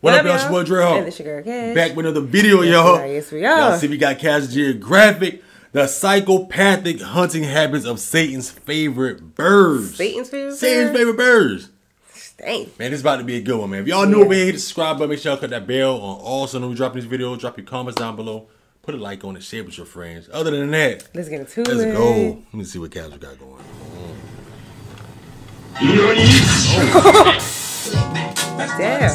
What up, y'all? It's your boy Dre Hall. And it's your girl Cash. Back with another video, y'all. Yes, we are. Y'all see we got Cash Geographic. The psychopathic hunting habits of Satan's favorite birds. Satan's favorite birds? Satan's favorite birds. Dang. Man, this is about to be a good one, man. If y'all new over here, hit the subscribe button. Make sure y'all cut that bell on all so when we drop these videos. Drop your comments down below. Put a like on it. Share with your friends. Other than that, let's get into it. Let's go. Let me see what Cash got going. Damn.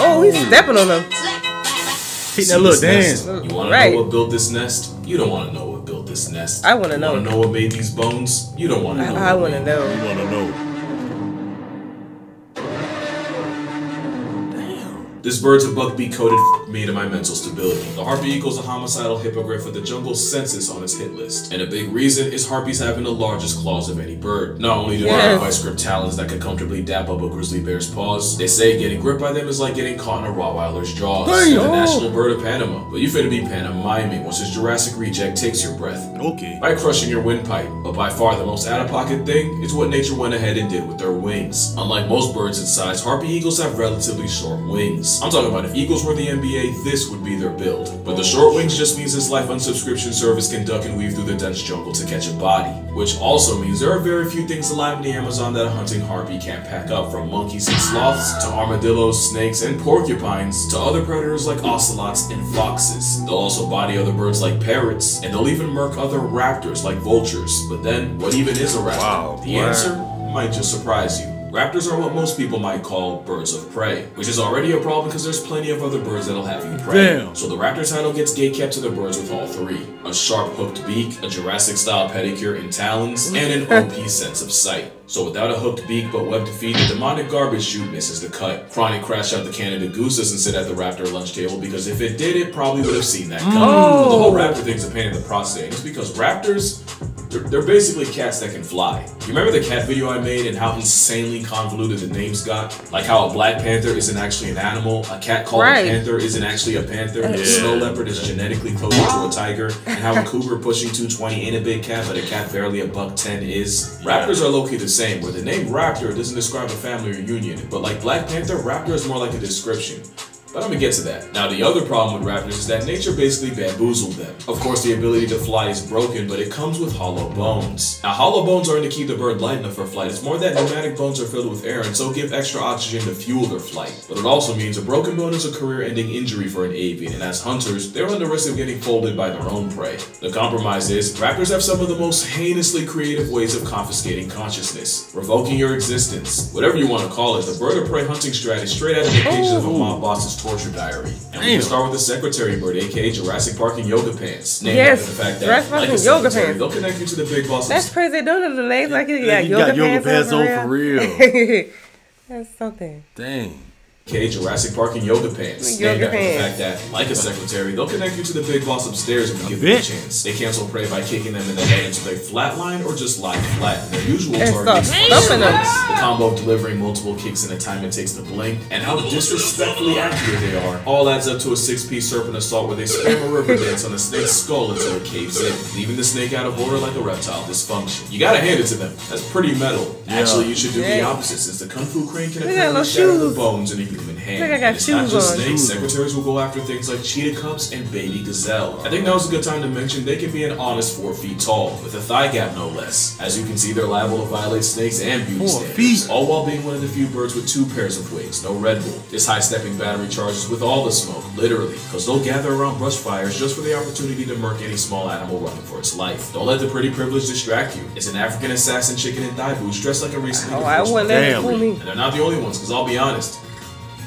Oh, he's stepping on them. Hit that little dance. You want to know what built this nest? You don't want to know what built this nest. I want to know. You want to know what made these bones? You don't want to know. I want to know. You want to know. This bird's a buckbeak coated me to my mental stability. The harpy equals a homicidal hippogriff with the jungle census on its hit list. And a big reason is harpies having the largest claws of any bird. Not only do they have vice grip talons that can comfortably dap up a grizzly bear's paws, they say getting gripped by them is like getting caught in a Rottweiler's jaws. They're the national bird of Panama. But you finna be pantomiming once this Jurassic reject takes your breath. Okay. By crushing your windpipe. But by far the most out-of-pocket thing is what nature went ahead and did with their wings. Unlike most birds in size, harpy eagles have relatively short wings. I'm talking about if eagles were the NBA, this would be their build. But the short wings just means this life unsubscription service can duck and weave through the dense jungle to catch a body. Which also means there are very few things alive in the Amazon that a hunting harpy can't pack up, from monkeys and sloths, to armadillos, snakes, and porcupines, to other predators like ocelots and foxes. They'll also body other birds like parrots, and they'll even murk other raptors like vultures. But then, what even is a raptor? Wow. The answer might just surprise you. Raptors are what most people might call birds of prey, which is already a problem because there's plenty of other birds that'll have you prey. Damn. So the raptor title gets gatekept to the birds with all three. A sharp hooked beak, a Jurassic-style pedicure and talons, and an OP sense of sight. So without a hooked beak but webbed feet, the demonic garbage chute misses the cut. Chronic crashed out the Canada Goose doesn't sit at the raptor lunch table because if it did, it probably would have seen that coming. But the whole raptor thing's a pain in the prostate. It's because raptors, they're basically cats that can fly. You remember the cat video I made and how insanely convoluted the names got? Like how a black panther isn't actually an animal, a cat called a panther isn't actually a panther, a snow leopard is genetically closer to a tiger, and how a cougar pushing 220 ain't a big cat, but a cat barely a $110 is. Raptors are low-key the same, where the name raptor doesn't describe a family or union, but like black panther, raptor is more like a description. But I'm gonna get to that. Now, the other problem with raptors is that nature basically bamboozled them. Of course, the ability to fly is broken, but it comes with hollow bones. Now, hollow bones aren't to keep the bird light enough for flight. It's more that pneumatic bones are filled with air and so give extra oxygen to fuel their flight. But it also means a broken bone is a career-ending injury for an avian, and as hunters, they're on the risk of getting folded by their own prey. The compromise is, raptors have some of the most heinously creative ways of confiscating consciousness, revoking your existence. Whatever you want to call it, the bird of prey hunting strat is straight out of the pages of a mob boss's torture diary. And we can start with the secretary bird, aka Jurassic Park and yoga pants. Named after the fact that, like a yoga pants, they'll connect you to the big boss. That's crazy. They don't know the names like you got yoga pants on for real. That's something. Dang. Okay, Jurassic Park and yoga pants. Named after the fact that, like a secretary, they'll connect you to the big boss upstairs if you give them a chance. They cancel prey by kicking them in the head until they flatline or just lie flat. Their usual target is the combo of delivering multiple kicks in the time it takes to blink, and how disrespectfully accurate they are. All adds up to a 6-piece serpent assault where they spam a river dance on a snake's skull until it caves in, leaving the snake out of order like a reptile dysfunction. You gotta hand it to them. That's pretty metal. Actually, you should do the opposite, since the Kung Fu crane can apparently shatter the bones in a human hand. I got it's not shoes just on. snakes. Secretaries will go after things like cheetah cubs and baby gazelle. I think now's a good time to mention they can be an honest 4 feet tall, with a thigh gap no less. As you can see, they're liable to violate snakes and beauty standards, all while being one of the few birds with 2 pairs of wings, no Red Bull. This high-stepping battery charges with all the smoke, literally, because they'll gather around brush fires just for the opportunity to murk any small animal running for its life. Don't let the pretty privilege distract you. It's an African assassin chicken in thigh boots dressed like a recently divorced family. And they're not the only ones, because I'll be honest,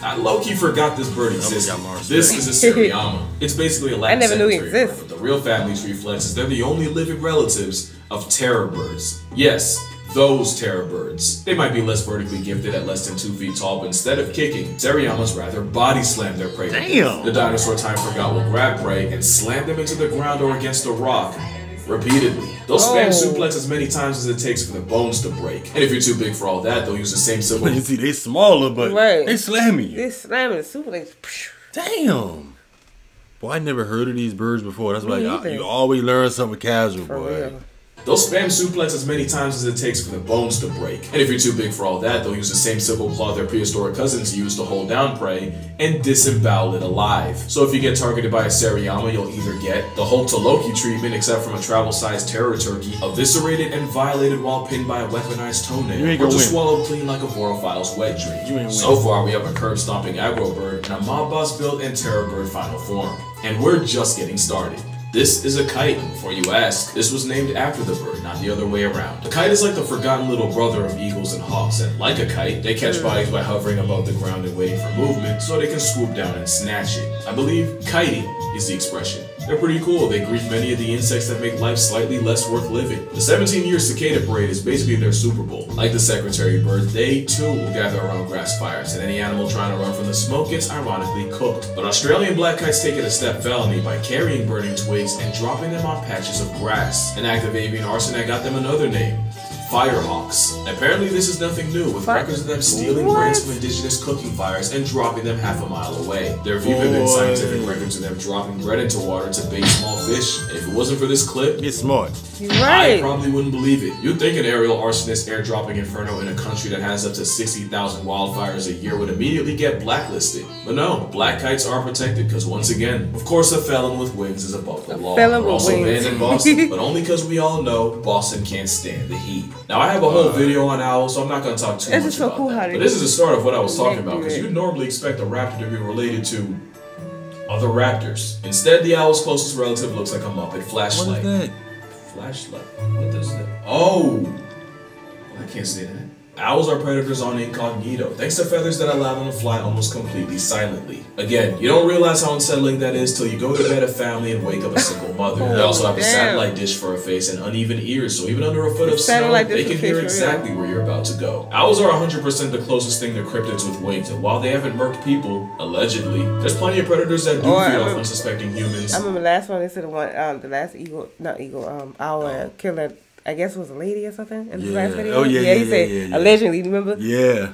I low-key forgot this bird existed. This is a Seriama. It's basically a Latin secretary bird, but the real family tree flex is they're the only living relatives of terror birds. Yes, those terror birds. They might be less vertically gifted at less than 2 feet tall, but instead of kicking, Seriamas rather body slam their prey. Damn. The dinosaur time forgot will grab prey and slam them into the ground or against a rock repeatedly. They'll spam suplex as many times as it takes for the bones to break. And if you're too big for all that, they'll use the same symbol. You see, they smaller, but they slamming you. They slamming the suplex. Damn. Boy, I never heard of these birds before. That's why you always learn something casual, boy. They'll spam suplex as many times as it takes for the bones to break. And if you're too big for all that, they'll use the same simple claw their prehistoric cousins used to hold down prey and disembowel it alive. So if you get targeted by a Sariyama, you'll either get the Hulk to Loki treatment, except from a travel-sized terror turkey, eviscerated and violated while pinned by a weaponized toenail, or just swallowed clean like a Vorophile's wet dream. So far, we have a curb-stomping aggro bird and a mob boss build and terror bird final form. And we're just getting started. This is a kite, and before you ask, this was named after the bird, not the other way around. The kite is like the forgotten little brother of eagles and hawks, and like a kite, they catch bodies by hovering above the ground and waiting for movement so they can swoop down and snatch it. I believe kiting is the expression. They're pretty cool. They grief many of the insects that make life slightly less worth living. The 17-year cicada parade is basically their Super Bowl. Like the secretary bird, they too will gather around grass fires, and any animal trying to run from the smoke gets ironically cooked. But Australian black kites take it a step felony by carrying burning twigs and dropping them on patches of grass. An act of avian arson that got them another name: Firehawks. Apparently this is nothing new, with records of them stealing brands from indigenous cooking fires and dropping them half a mile away. There have even been scientific records of them dropping bread into water to bait small fish. And if it wasn't for this clip, it's smart. I probably wouldn't believe it. You'd think an aerial arsonist airdropping Inferno in a country that has up to 60,000 wildfires a year would immediately get blacklisted. But no, black kites are protected because, once again, of course a felon with wings is above the law. We're also banned in Boston, but only because we all know Boston can't stand the heat. Now I have a whole video on owls, so I'm not going to talk too much about that. But this is the start of what I was talking about, because you'd normally expect a raptor to be related to other raptors. Instead, the owl's closest relative looks like a Muppet flashlight. What is that? Flashlight? What is that? Oh! I can't say that. Owls are predators on incognito, thanks to feathers that allow them to fly almost completely silently. Again, you don't realize how unsettling that is till you go to bed a family and wake up a single mother. They also have a satellite dish for a face and uneven ears, so even under a foot of snow, they can hear exactly where you're about to go. Owls are 100% the closest thing to cryptids with wings, and while they haven't murked people, allegedly, there's plenty of predators that do feed off unsuspecting humans. I remember last one, they said the last owl killer, I guess it was a lady or something in the last video. Oh yeah, he said allegedly. Remember? Yeah.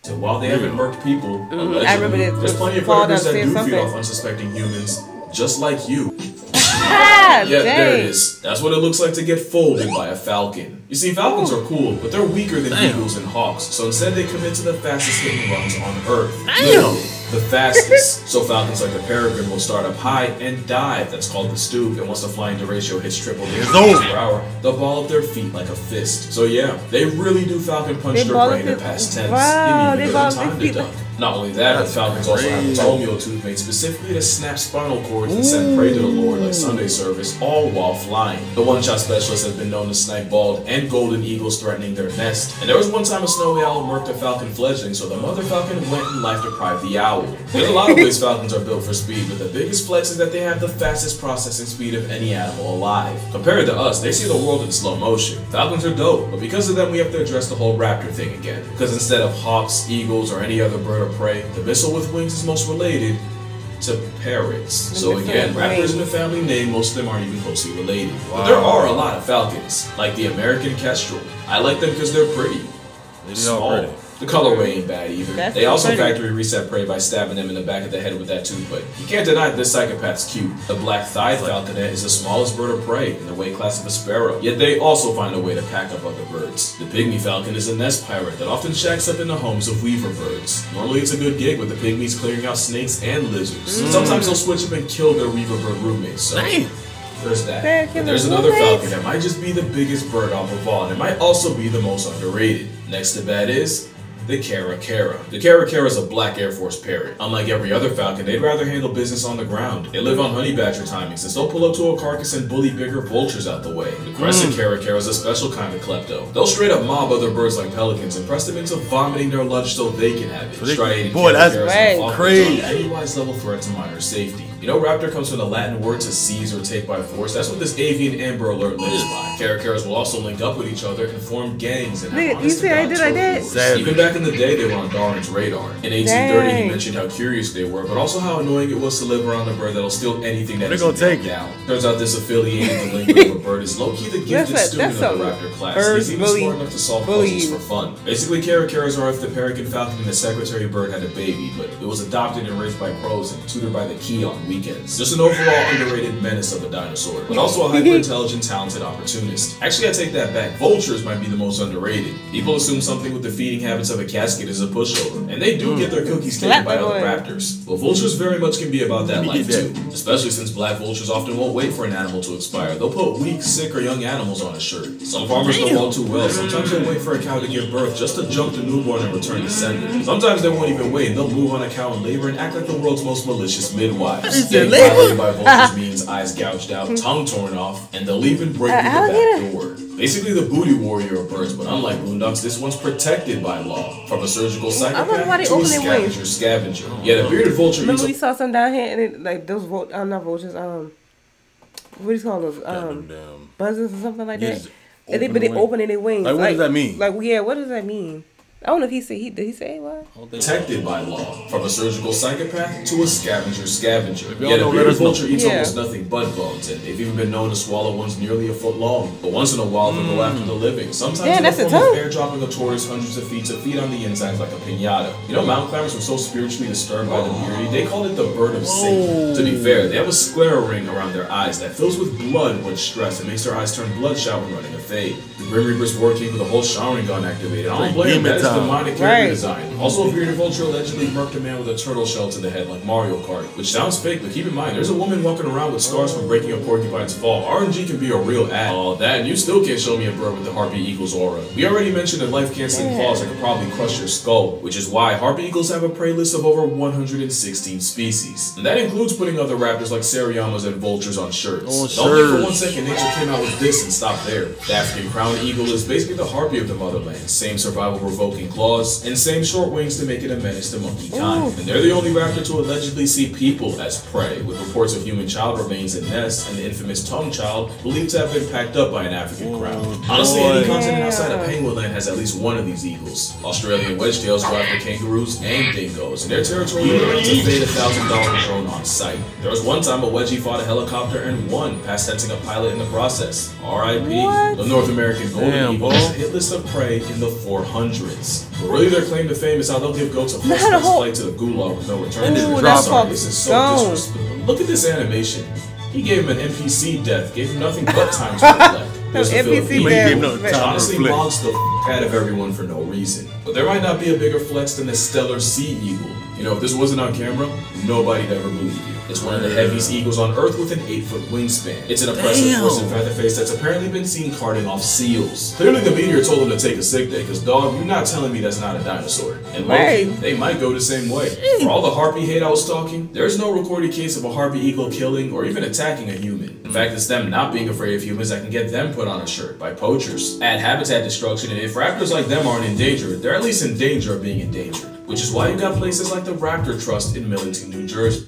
So while they haven't murked people, allegedly, there's plenty of predators that do feed off unsuspecting humans, just like you. Yeah, there it is. That's what it looks like to get folded by a falcon. You see, falcons are cool, but they're weaker than eagles and hawks, so instead they commit to the fastest hitting runs on Earth. The fastest. So falcons like the peregrine will start up high and dive. That's called the stoop. And once the flying derecho hits triple digits per hour, they'll ball up their feet like a fist. So yeah, they really do falcon punch their prey in the past tense. Wow, they ball time to duck. Not only that, but falcons also have a tomio tooth made specifically to snap spinal cords and send prey to the Lord like Sunday service, all while flying. The one-shot specialist has been known to snipe bald and golden eagles threatening their nest. And there was one time a snowy owl murked a falcon fledgling, so the mother falcon went and life-deprived the owl. There's a lot of ways falcons are built for speed, but the biggest flex is that they have the fastest processing speed of any animal alive. Compared to us, they see the world in slow motion. Falcons are dope, but because of them we have to address the whole raptor thing again. Because instead of hawks, eagles, or any other bird of prey, the missile with wings is most related to parrots. So again, raptor isn't a family name, most of them aren't even closely related. But there are a lot of falcons, like the American kestrel. I like them because they're pretty. They're small. The colorway ain't bad either. They also factory reset prey by stabbing them in the back of the head with that tooth, but you can't deny this psychopath's cute. The black-thighed falconet is the smallest bird of prey in the weight class of a sparrow, yet they also find a way to pack up other birds. The pygmy falcon is a nest pirate that often shacks up in the homes of weaver birds. Normally it's a good gig with the pygmies clearing out snakes and lizards. Sometimes they'll switch up and kill their weaver bird roommates, so there's that. But there's another falcon that might just be the biggest bird off of all, and it might also be the most underrated. Next to that is the caracara. The caracara is a black Air Force parrot. Unlike every other falcon, they'd rather handle business on the ground. They live on honey badger timings, since they'll pull up to a carcass and bully bigger vultures out the way. The crescent caracara is a special kind of klepto. They'll straight up mob other birds like pelicans and press them into vomiting their lunch so they can have it. Striated caracaras are crazy. Any wise level threat to minor safety. You know, raptor comes from the Latin word to seize or take by force. That's what this avian Amber Alert lives by. Caracaras will also link up with each other and form gangs and have honest to God. Even back in the day, they were on Darwin's radar. In 1830, he mentioned how curious they were, but also how annoying it was to live around a bird that'll steal anything that isn't taken down. Turns out this affiliated delinquent of a bird is low-key the gifted student of the raptor class. He's even smart enough to solve puzzles for fun. Basically, caracaras are if the peregrine falcon and the secretary bird had a baby, but it was adopted and raised by pros and tutored by the key on weekends. Just an overall underrated menace of a dinosaur, but also a hyper-intelligent, talented opportunist. Actually, I take that back. Vultures might be the most underrated. People assume something with the feeding habits of a casket is a pushover, and they do get their cookies taken by other raptors. But vultures very much can be about that life too, especially since black vultures often won't wait for an animal to expire. They'll put weak, sick, or young animals on a shirt. Some farmers know all too well. Sometimes they'll wait for a cow to give birth just to jump the newborn and return descendant. Sometimes they won't even wait. They'll move on a cow in labor and act like the world's most malicious midwives. Getting violated by vultures means eyes gouged out, tongue torn off, and they'll even break through the back door. Basically the booty warrior of birds, but unlike boondocks, this one's protected by law. From a surgical psychopath to a scavenger. Yeah, the bearded vulture. Remember we saw some down here, and it, like those not vultures. What do you call those? Buzzards or something like that. But they open their wings. Like, what does that mean? Like, yeah, what does that mean? I don't know if he said, did he say what? Protected by law. From a surgical psychopath to a scavenger. Yeah, the bearded vulture eats almost nothing but bugs, and they've even been known to swallow ones nearly a foot long. But once in a while, they'll go after the living. Sometimes in the form of airdropping a tortoise hundreds of feet to feed on the insides like a piñata. You know, mountain climbers were so spiritually disturbed by the beardy, they called it the bird of Satan. To be fair, they have a sclera ring around their eyes that fills with blood when stressed and makes their eyes turn bloodshot when running a fade. The Grim Reaper's working with a whole showering gun activated. I don't blame that. Demonic character design. Also, a bearded vulture allegedly murked a man with a turtle shell to the head like Mario Kart, which sounds fake, but keep in mind, there's a woman walking around with scars from breaking a porcupine's fall. RNG can be a real ad. Oh, that, and you still can't show me a bird with the harpy eagle's aura. We already mentioned that life-canceling claws that could probably crush your skull, which is why harpy eagles have a prey list of over 116 species. And that includes putting other raptors like Seriamas and vultures on shirts. Don't think for 1 second nature came out with this and stopped there. The African crowned eagle is basically the harpy of the motherland. Same survival-provoking claws, and same short wings to make it a menace to monkey kind. And they're the only raptor to allegedly see people as prey, with reports of human child remains in nests and the infamous tongue child believed to have been packed up by an African crown. Honestly, any continent outside of Penguin Land has at least one of these eagles. Australian wedge-tails go after kangaroos and dingoes, and their territory enough to fade $1,000 drone on sight. There was one time a wedgie fought a helicopter and won, past sensing a pilot in the process. R.I.P. The North American golden eagle has a hit list of prey in the 400s. But really, their claim to fame is how they'll give goats a first-class flight to the gulag with no return. This is so disrespectful. Look at this animation. He gave him an NPC death, gave him nothing but time to reflect. There's the Philippines, which honestly mobs the out of everyone for no reason. But there might not be a bigger flex than the stellar sea eagle. You know, if this wasn't on camera, nobody'd ever believe you. It's one of the heaviest eagles on Earth with an 8-foot wingspan. It's an oppressive force in Featherface that's apparently been seen carting off seals. Clearly the meteor told him to take a sick day, because dog, you're not telling me that's not a dinosaur. And low-key, they might go the same way. For all the harpy hate I was talking, there's no recorded case of a harpy eagle killing or even attacking a human. In fact, it's them not being afraid of humans that can get them put on a shirt by poachers. Add habitat destruction, and if raptors like them aren't endangered, they're at least in danger of being endangered. Which is why you got places like the Raptor Trust in Millington, New Jersey,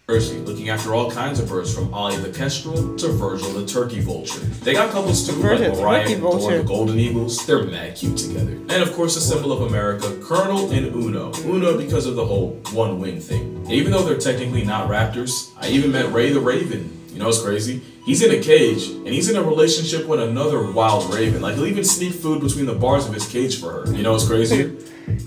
looking after all kinds of birds from Ollie the kestrel to Virgil the turkey vulture. They got couples too, like Orion and Thor the golden eagles. They're mad cute together. And of course, a symbol of America, Colonel and Uno. Uno because of the whole one wing thing. And even though they're technically not raptors, I even met Ray the Raven. You know what's crazy? He's in a cage, and he's in a relationship with another wild raven. Like, he'll even sneak food between the bars of his cage for her. You know what's crazy?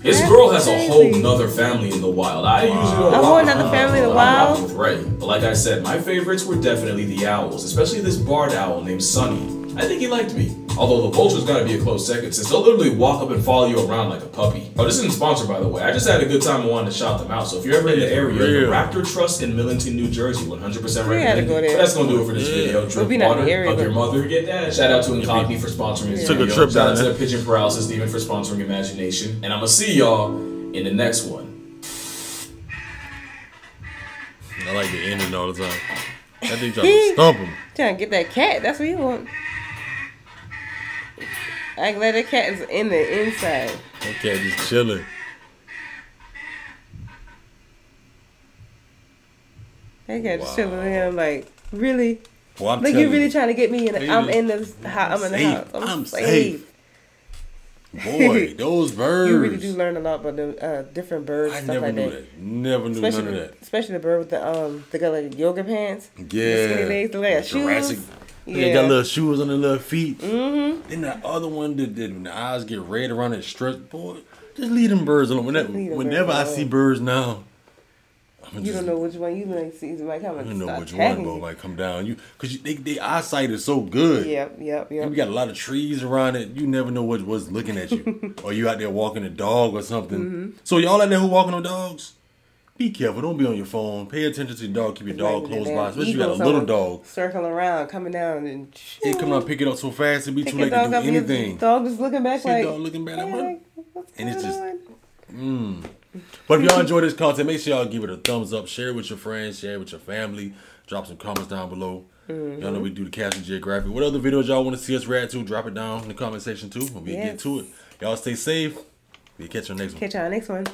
His girl has a whole nother family in the wild. I usually don't whole nother family in the wild? with Ray. But like I said, my favorites were definitely the owls, especially this barred owl named Sunny. I think he liked me. Although the vulture's gotta be a close second, since they'll literally walk up and follow you around like a puppy. Oh, this isn't sponsored, by the way. I just had a good time and wanted to shout them out. So if you're ever in the area, the Raptor Trust in Millington, New Jersey, 100% recommend. But that's gonna do it for this video. Drink water, hug your mother, get that. Shout out to Incogni for sponsoring this video. Shout out to Pigeon Paralysis Demon for sponsoring Imagination. And I'm gonna see y'all in the next one. I like the ending all the time. That thing trying to stump him. Trying to get that cat. That's what you want. I'm glad that cat is in the inside. That cat just chilling. That cat just chilling with him. Like, really? Well, like, you really trying to get me in the, I'm in the house. I'm safe. Boy, those birds. You really do learn a lot about the different birds. I stuff never like knew that. Never knew none of that. Especially the bird with the got like yoga pants. Yeah. The skinny legs, the like Jurassic. shoes. Yeah, got little shoes on their little feet. Mm-hmm. Then the other one that when the eyes get red around their strut, boy, just leave them birds alone. Whenever I see birds now, You don't know which one you might see. Somebody come and you know start which tagging one might come down. Because their eyesight is so good. Yep. And we got a lot of trees around it. You never know what's looking at you. Or you out there walking a dog or something. So y'all out there who walking on dogs, be careful. Don't be on your phone. Pay attention to your dog. Keep your dog close by. Especially if you got a little dog. Circling around, coming down and it come out, pick it up so fast, it'd be too late to do anything. Dog just looking back like. Dog looking back like, and it's just. But if y'all enjoy this content, make sure y'all give it a thumbs up. Share it with your friends. Share it with your family. Drop some comments down below. Y'all know we do the Cast and Geographic. What other videos y'all want to see us react to? Drop it down in the comment section too. When we get to it. Y'all stay safe. We'll catch you on the next one. Catch y'all next one.